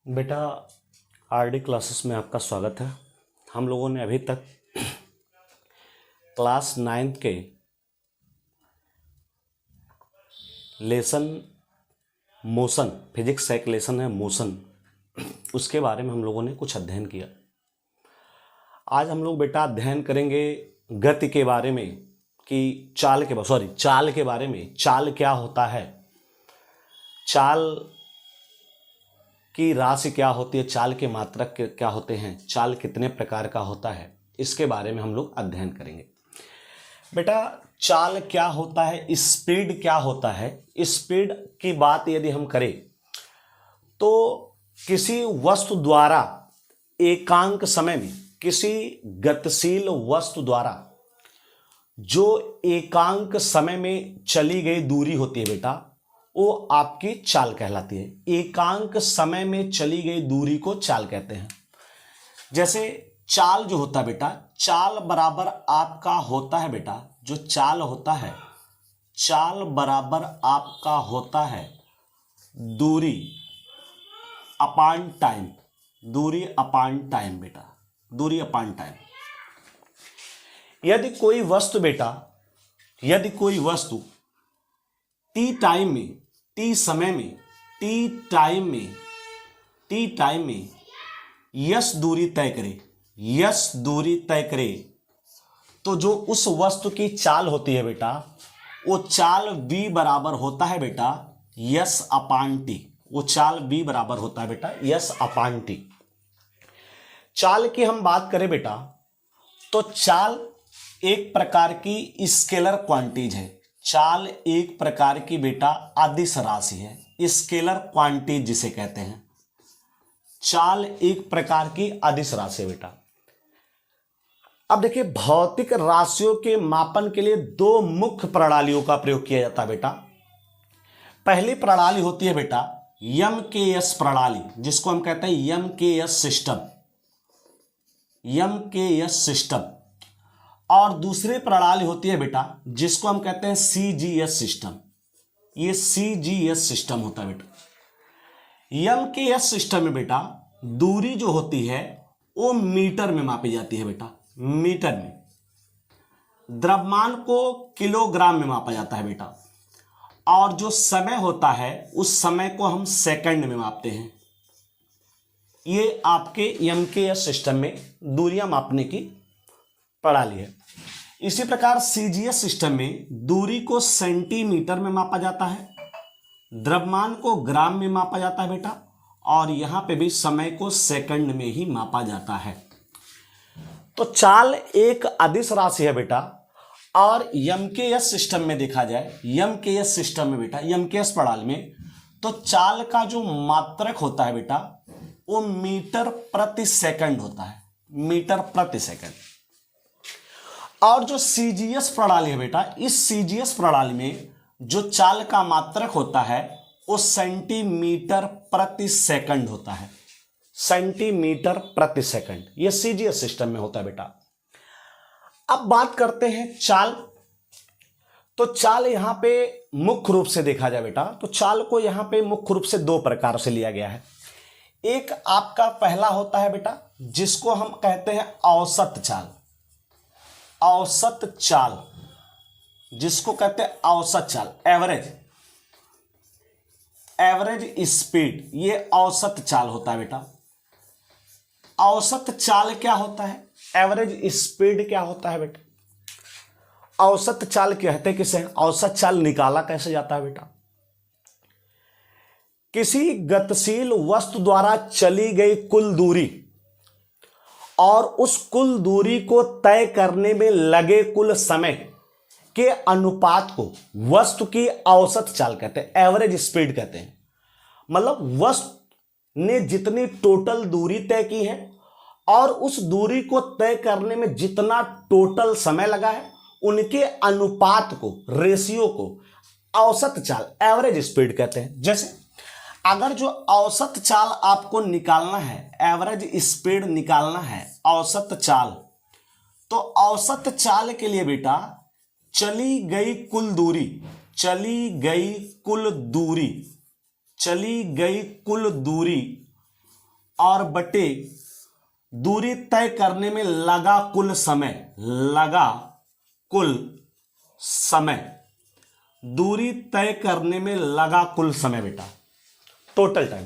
बेटा, RD classes में आपका स्वागत है। हम लोगों ने अभी तक क्लास 9th के लेसन मोशन, फिजिक्स का एक लेसन है मोशन, उसके बारे में हम लोगों ने कुछ अध्ययन किया। आज हम लोग बेटा अध्ययन करेंगे गति के बारे में कि चाल के बारे में। चाल क्या होता है, चाल की राशि क्या होती है, चाल के मात्रक क्या होते हैं, चाल कितने प्रकार का होता है, इसके बारे में हम लोग अध्ययन करेंगे। बेटा, चाल क्या होता है, स्पीड क्या होता है। स्पीड की बात यदि हम करें तो किसी वस्तु द्वारा एकांक समय में, किसी गतिशील वस्तु द्वारा जो एकांक समय में चली गई दूरी होती है बेटा, वो आपकी चाल कहलाती है। एकांक समय में चली गई दूरी को चाल कहते हैं। जैसे चाल जो होता है बेटा, चाल बराबर आपका होता है बेटा, जो चाल होता है, चाल बराबर आपका होता है दूरी अपान टाइम। दूरी अपान टाइम बेटा, दूरी अपान टाइम। यदि कोई वस्तु बेटा, यदि कोई वस्तु टी टाइम में, टी समय में, टी टाइम में यस दूरी तय करे, यस दूरी तय करे, तो जो उस वस्तु की चाल होती है बेटा, वो चाल v बराबर होता है बेटा यस अपान टी। वो चाल v बराबर होता है बेटा यस अपान टी। चाल की हम बात करें बेटा, तो चाल एक प्रकार की स्केलर क्वांटिटीज है। चाल एक प्रकार की बेटा अदिश राशि है, स्केलर क्वांटिटी जिसे कहते हैं। चाल एक प्रकार की अदिश राशि है बेटा। अब देखिए, भौतिक राशियों के मापन के लिए दो मुख्य प्रणालियों का प्रयोग किया जाता है बेटा। पहली प्रणाली होती है बेटा एम के एस प्रणाली, जिसको हम कहते हैं एम के एस सिस्टम, एम के एस सिस्टम। और दूसरी प्रणाली होती है बेटा जिसको हम कहते हैं सीजीएस सिस्टम। ये सीजीएस सिस्टम होता है बेटा। एम के एस सिस्टम में बेटा दूरी जो होती है वो मीटर में मापी जाती है बेटा, मीटर में। द्रव्यमान को किलोग्राम में मापा जाता है बेटा। और जो समय होता है उस समय को हम सेकंड में मापते हैं। ये आपके एम के एस सिस्टम में दूरियां मापने की प्रणाली है। इसी प्रकार सीजीएस सिस्टम में दूरी को सेंटीमीटर में मापा जाता है, द्रव्यमान को ग्राम में मापा जाता है बेटा, और यहां पे भी समय को सेकंड में ही मापा जाता है। तो चाल एक अदिश राशि है बेटा। और एमकेएस सिस्टम में देखा जाए, एमकेएस सिस्टम में बेटा, एमकेएस प्रणाली में, तो चाल का जो मात्रक होता है बेटा वो मीटर प्रति सेकंड होता है, मीटर प्रति सेकंड। और जो सीजीएस प्रणाली है बेटा, इस सीजीएस प्रणाली में जो चाल का मात्रक होता है वो सेंटीमीटर प्रति सेकंड होता है, सेंटीमीटर प्रति सेकंड। ये सीजीएस सिस्टम में होता है बेटा। अब बात करते हैं चाल। तो चाल यहां पे मुख्य रूप से देखा जाए बेटा, तो चाल को यहां पे मुख्य रूप से दो प्रकार से लिया गया है। एक आपका पहला होता है बेटा जिसको हम कहते हैं औसत चाल, औसत चाल, जिसको कहते हैं औसत चाल, एवरेज, एवरेज स्पीड, ये औसत चाल होता है बेटा। औसत चाल क्या होता है, एवरेज स्पीड क्या होता है बेटा। औसत चाल कहते हैं किसे, औसत चाल निकाला कैसे जाता है बेटा। किसी गतिशील वस्तु द्वारा चली गई कुल दूरी और उस कुल दूरी को तय करने में लगे कुल समय के अनुपात को वस्तु की औसत चाल कहते हैं, एवरेज स्पीड कहते हैं। मतलब वस्तु ने जितनी टोटल दूरी तय की है और उस दूरी को तय करने में जितना टोटल समय लगा है, उनके अनुपात को, रेशियो को औसत चाल, एवरेज स्पीड कहते हैं। जैसे अगर जो औसत चाल आपको निकालना है, एवरेज स्पीड निकालना है, औसत चाल, तो औसत चाल के लिए बेटा चली गई कुल दूरी, चली गई कुल दूरी और बटे दूरी तय करने में लगा कुल समय, लगा कुल समय, दूरी तय करने में लगा कुल समय बेटा, टोटल टाइम।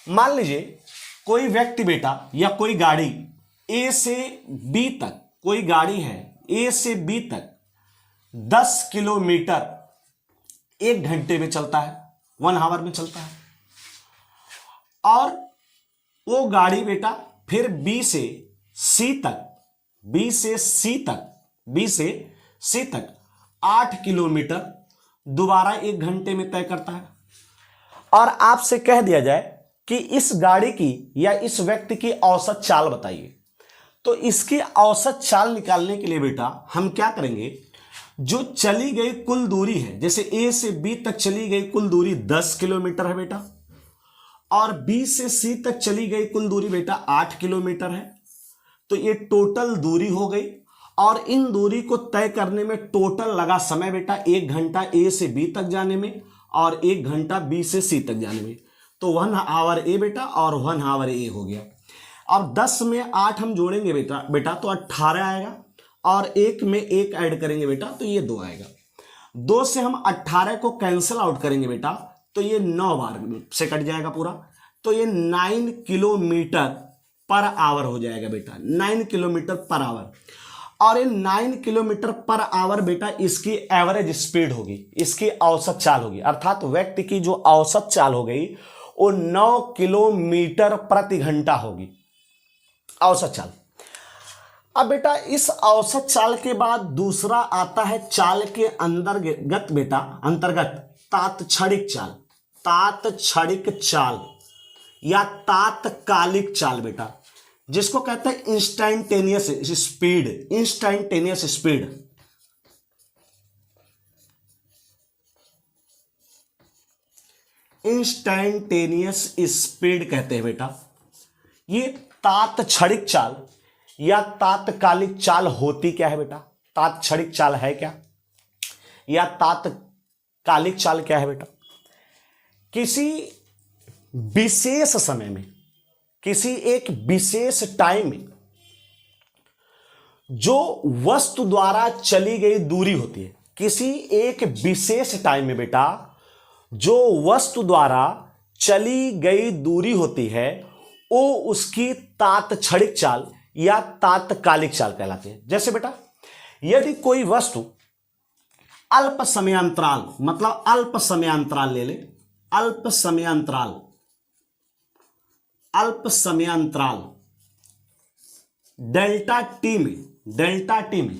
मान लीजिए कोई व्यक्ति बेटा या कोई गाड़ी ए से बी तक, कोई गाड़ी है ए से बी तक 10 किलोमीटर 1 घंटे में चलता है, 1 आवर में चलता है, और वो गाड़ी बेटा फिर बी से सी तक, बी से सी तक, बी से सी तक 8 किलोमीटर दोबारा 1 घंटे में तय करता है। और आपसे कह दिया जाए कि इस गाड़ी की या इस व्यक्ति की औसत चाल बताइए, तो इसकी औसत चाल निकालने के लिए बेटा हम क्या करेंगे, जो चली गई कुल दूरी है, जैसे ए से बी तक चली गई कुल दूरी 10 किलोमीटर है बेटा, और बी से सी तक चली गई कुल दूरी बेटा 8 किलोमीटर है, तो ये टोटल दूरी हो गई। और इन दूरी को तय करने में टोटल लगा समय बेटा 1 घंटा ए से बी तक जाने में और 1 घंटा बी से सी तक जाने में, तो 1 आवर ए बेटा और 1 आवर ए हो गया। और 10 में 8 हम जोड़ेंगे बेटा तो 18 आएगा, और 1 में 1 ऐड करेंगे बेटा तो ये 2 आएगा। 2 से हम 18 को कैंसिल आउट करेंगे बेटा तो ये 9 बार से कट जाएगा पूरा, तो ये 9 किलोमीटर पर आवर हो जाएगा बेटा, 9 किलोमीटर पर आवर। और ये 9 किलोमीटर पर आवर बेटा इसकी एवरेज स्पीड होगी, इसकी औसत चाल होगी, अर्थात व्यक्ति की जो औसत चाल हो गई वो 9 किलोमीटर प्रति घंटा होगी, औसत चाल। अब बेटा इस औसत चाल के बाद दूसरा आता है चाल के अंतर्गत बेटा, अंतर्गत तात्क्षणिक चाल, तात्क्षणिक चाल या तात्कालिक चाल बेटा, जिसको कहते हैं instantaneous speed, instantaneous speed. Instantaneous speed कहते हैं बेटा। ये तात्क्षणिक चाल या तात्कालिक चाल होती क्या है बेटा, तात्क्षणिक चाल है क्या या तात्कालिक चाल क्या है बेटा, किसी विशेष समय में, किसी एक विशेष टाइम में जो वस्तु द्वारा चली गई दूरी होती है, किसी एक विशेष टाइम में बेटा जो वस्तु द्वारा चली गई दूरी होती है वो उसकी तात्क्षणिक चाल या तात्कालिक चाल कहलाती है। जैसे बेटा यदि कोई वस्तु अल्प समयांतराल, मतलब अल्प समयांतराल ले ले, अल्प समयांतराल, अल्प समयांतराल डेल्टा टी में, डेल्टा टी में,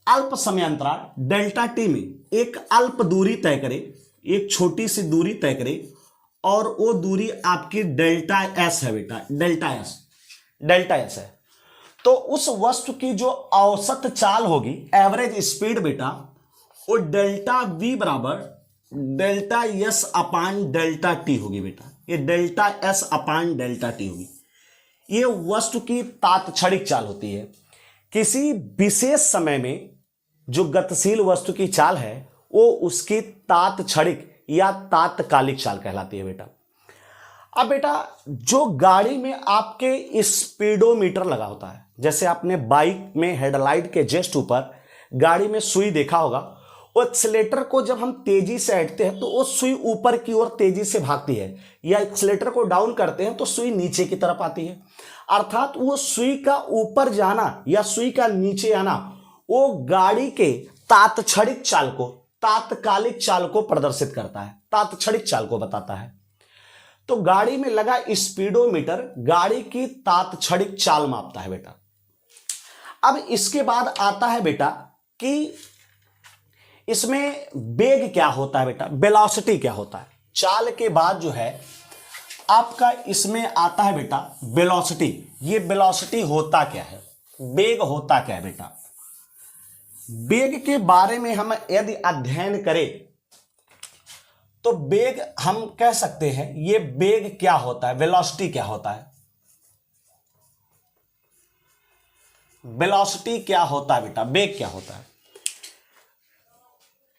अल्प समयांतराल डेल्टा टी में एक अल्प दूरी तय करे, एक छोटी सी दूरी तय करे, और वो दूरी आपकी डेल्टा एस है बेटा, डेल्टा एस, डेल्टा एस है, तो उस वस्तु की जो औसत चाल होगी, एवरेज स्पीड बेटा, वो डेल्टा वी बराबर डेल्टा एस अपान डेल्टा टी होगी बेटा, ये डेल्टा एस अपान डेल्टा टी होगी। ये वस्तु की तात्क्षणिक चाल होती है। किसी विशेष समय में जो गतिशील वस्तु की चाल है वो उसकी तात्क्षणिक या तात्कालिक चाल कहलाती है बेटा। अब बेटा जो गाड़ी में आपके स्पीडोमीटर लगा होता है, जैसे आपने बाइक में हेडलाइट के जस्ट ऊपर गाड़ी में सुई देखा होगा, वो एक्सीलेटर को जब हम तेजी से हटते हैं तो वो सुई ऊपर की ओर तेजी से भागती है, या एक्सीलेटर को डाउन करते हैं तो सुई नीचे की तरफ आती है। अर्थात वो सुई का ऊपर जाना या सुई का नीचे आना वो गाड़ी के तात्क्षणिक चाल को, तात्कालिक चाल को प्रदर्शित करता है, तात्क्षणिक चाल को बताता है। तो गाड़ी में लगा स्पीडोमीटर गाड़ी की तात्क्षणिक चाल मापता है बेटा। अब इसके बाद आता है बेटा कि इसमें वेग क्या होता है बेटा, वेलोसिटी क्या होता है। चाल के बाद जो है आपका इसमें आता है बेटा वेलोसिटी। ये वेलोसिटी होता क्या है, वेग होता क्या है बेटा। वेग के बारे में हम यदि अध्ययन करें तो वेग हम कह सकते हैं, ये वेग क्या होता है, वेलोसिटी क्या होता है, वेलोसिटी क्या होता है बेटा, वेग क्या होता है।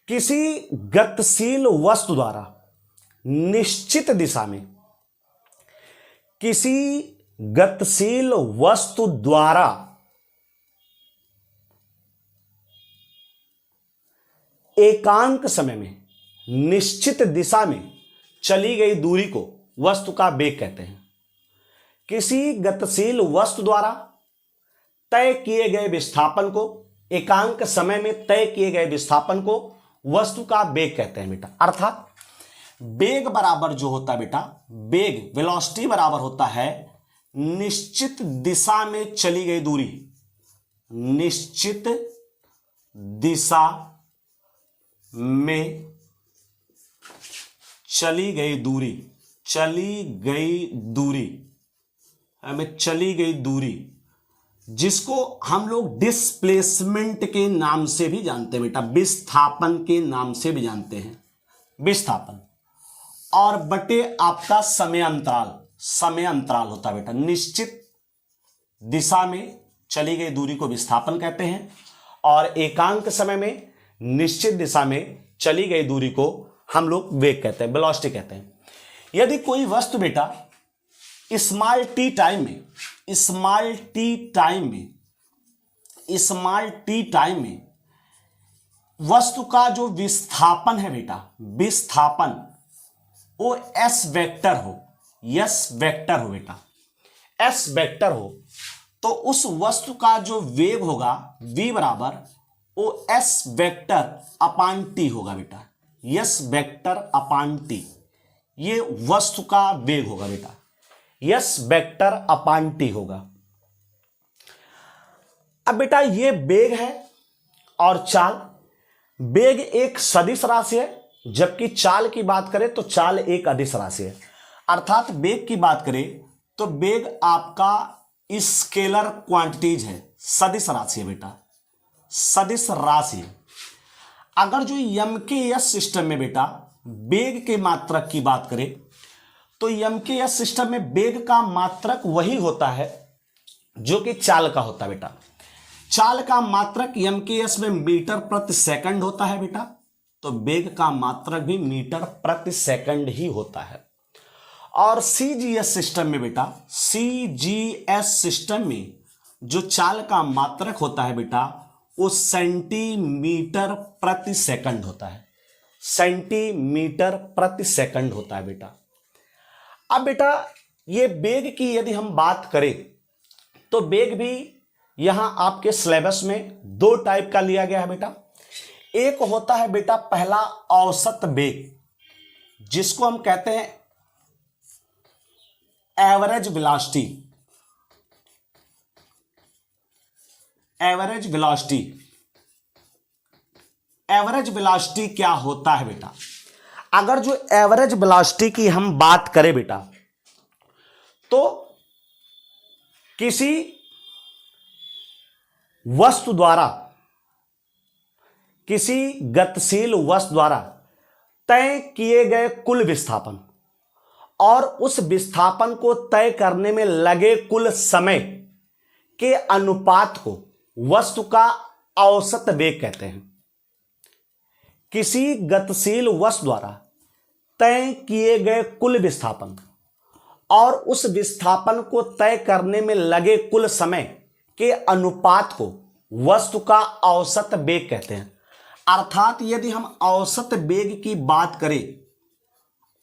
किसी गतिशील वस्तु द्वारा निश्चित दिशा में किसी गतिशील वस्तु द्वारा एकांक समय में निश्चित दिशा में चली गई दूरी को वस्तु का वेग कहते हैं। किसी गतिशील वस्तु द्वारा तय किए गए विस्थापन को, एकांक समय में तय किए गए विस्थापन को वस्तु का वेग कहते हैं बेटा। अर्थात वेग बराबर जो होता है बेटा, वेग वेलोसिटी बराबर होता है निश्चित दिशा में चली गई दूरी, निश्चित दिशा में चली गई दूरी, चली गई दूरी जिसको हम लोग डिस्प्लेसमेंट के नाम से भी जानते हैं बेटा, विस्थापन के नाम से भी जानते हैं, विस्थापन। और बटे आपका समय अंतराल होता है बेटा। निश्चित दिशा में चली गई दूरी को विस्थापन कहते हैं और एकांक समय में निश्चित दिशा में चली गई दूरी को हम लोग वेग कहते हैं, वेलोसिटी कहते हैं। यदि कोई वस्तु बेटा स्मॉल टी टाइम में वस्तु का जो विस्थापन है बेटा, विस्थापन वो एस वेक्टर हो बेटा, एस वेक्टर हो, तो उस वस्तु का जो वेग होगा v बराबर वो एस वेक्टर अपान टी होगा बेटा, एस वेक्टर अपान टी, ये वस्तु का वेग होगा बेटा, यस वेक्टर अपान टी होगा। अब बेटा ये वेग है और चाल। वेग एक सदिश राशि है, जबकि चाल की बात करें तो चाल एक अदिश राशि है। अर्थात वेग की बात करें तो वेग आपका स्केलर क्वांटिटीज है, सदिश राशि है बेटा, सदिश राशि है। अगर जो यम के यस सिस्टम में बेटा वेग के मात्रक की बात करें तो यम के यस सिस्टम में वेग का मात्रक वही होता है जो कि चाल का होता है बेटा। चाल का मात्रक यम के यस में मीटर प्रति सेकंड होता है बेटा, तो वेग का मात्रक भी मीटर प्रति सेकंड ही होता है। और सीजीएस सिस्टम में बेटा, सीजीएस सिस्टम में जो चाल का मात्रक होता है बेटा वो सेंटीमीटर प्रति सेकंड होता है, सेंटीमीटर प्रति सेकंड होता है बेटा। अब बेटा ये वेग की यदि हम बात करें तो वेग भी यहां आपके सिलेबस में दो टाइप का लिया गया है बेटा। एक होता है बेटा पहला औसत वेग, जिसको हम कहते हैं average velocity, average velocity. Average velocity क्या होता है बेटा? अगर जो एवरेज वेलोसिटी की हम बात करें बेटा तो किसी वस्तु द्वारा, किसी गतिशील वस्तु द्वारा तय किए गए कुल विस्थापन और उस विस्थापन को तय करने में लगे कुल समय के अनुपात को वस्तु का औसत वेग कहते हैं। किसी गतिशील वस्तु द्वारा तय किए गए कुल विस्थापन और उस विस्थापन को तय करने में लगे कुल समय के अनुपात को वस्तु का औसत वेग कहते हैं। अर्थात यदि हम औसत वेग की बात करें,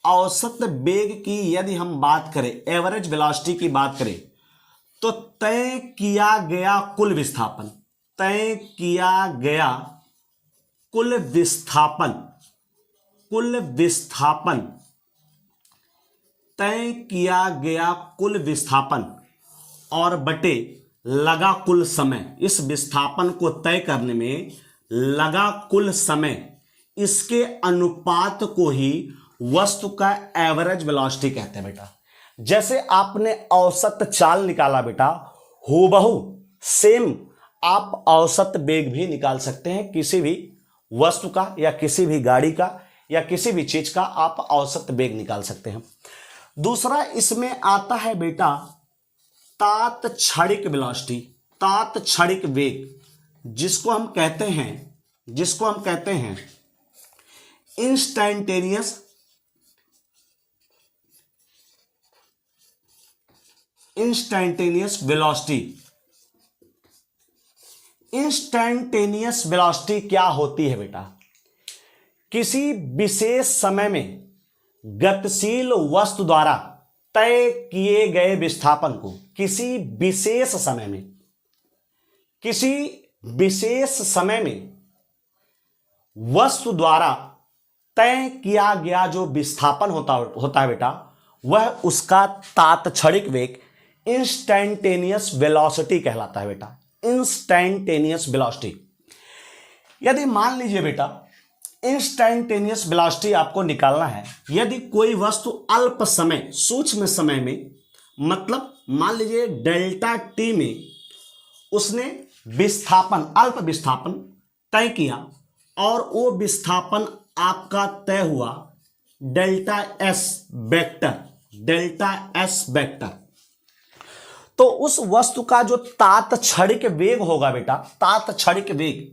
औसत वेग की यदि हम बात करें, एवरेज वेलोसिटी की बात करें, तो तय किया गया कुल विस्थापन, तय किया गया कुल विस्थापन, कुल विस्थापन, तय किया गया कुल विस्थापन और बटे लगा कुल समय, इस विस्थापन को तय करने में लगा कुल समय, इसके अनुपात को ही वस्तु का एवरेज वेलोसिटी कहते हैं बेटा। जैसे आपने औसत चाल निकाला बेटा, हूबहू सेम आप औसत वेग भी निकाल सकते हैं। किसी भी वस्तु का या किसी भी गाड़ी का या किसी भी चीज का आप औसत वेग निकाल सकते हैं। दूसरा इसमें आता है बेटा तात्क्षणिक वेलोसिटी, तात्क्षणिक वेग, जिसको हम कहते हैं instantaneous instantaneous velocity. Instantaneous velocity क्या होती है बेटा? किसी विशेष समय में गतिशील वस्तु द्वारा तय किए गए विस्थापन को, किसी विशेष समय में, किसी विशेष समय में वस्तु द्वारा तय किया गया जो विस्थापन होता है बेटा, वह उसका तात्क्षणिक वेग इंस्टैंटेनियस वेलोसिटी कहलाता है बेटा, इंस्टैंटेनियस वेलोसिटी। यदि मान लीजिए बेटा इंस्टैंटेनियस वेलोसिटी आपको निकालना है, यदि कोई वस्तु अल्प समय, सूक्ष्म समय में, मतलब मान लीजिए डेल्टा टी में उसने विस्थापन, अल्प विस्थापन तय किया और वो विस्थापन आपका तय हुआ delta s vector, delta s vector, तो उस वस्तु का जो तात्क्षणिक वेग होगा बेटा, तात्क्षणिक वेग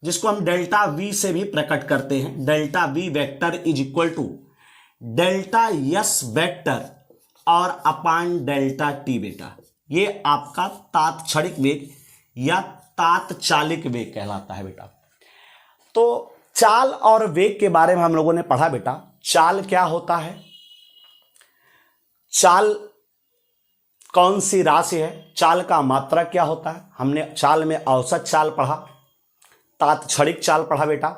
जिसको हम डेल्टा वी से भी प्रकट करते हैं, delta v vector is equal to delta s vector और अपान डेल्टा टी बेटा, ये आपका तात्क्षणिक वेग या तात्कालिक वेग कहलाता है बेटा। तो चाल और वेग के बारे में हम लोगों ने पढ़ा बेटा। चाल क्या होता है? चाल कौन सी राशि है? चाल का मात्रक क्या होता है? हमने चाल में औसत चाल पढ़ा, तात्क्षणिक चाल पढ़ा बेटा।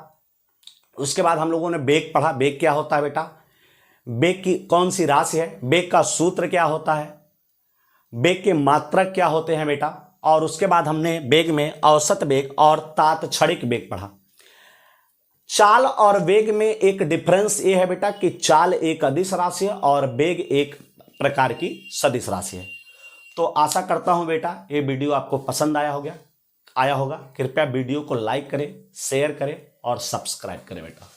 उसके बाद हम लोगों ने वेग पढ़ा, वेग क्या होता है बेटा, वेग की कौन सी राशि है, वेग का सूत्र क्या होता है, वेग के मात्रक क्या होते हैं बेटा। और उसके बाद हमने वेग में औसत वेग और तात्क्षणिक वेग पढ़ा। चाल और वेग में एक डिफरेंस ये है बेटा कि चाल एक अदिश राशि है और वेग एक प्रकार की सदिश राशि है। तो आशा करता हूं बेटा ये वीडियो आपको पसंद आया होगा। कृपया वीडियो को लाइक करें, शेयर करें और सब्सक्राइब करें बेटा।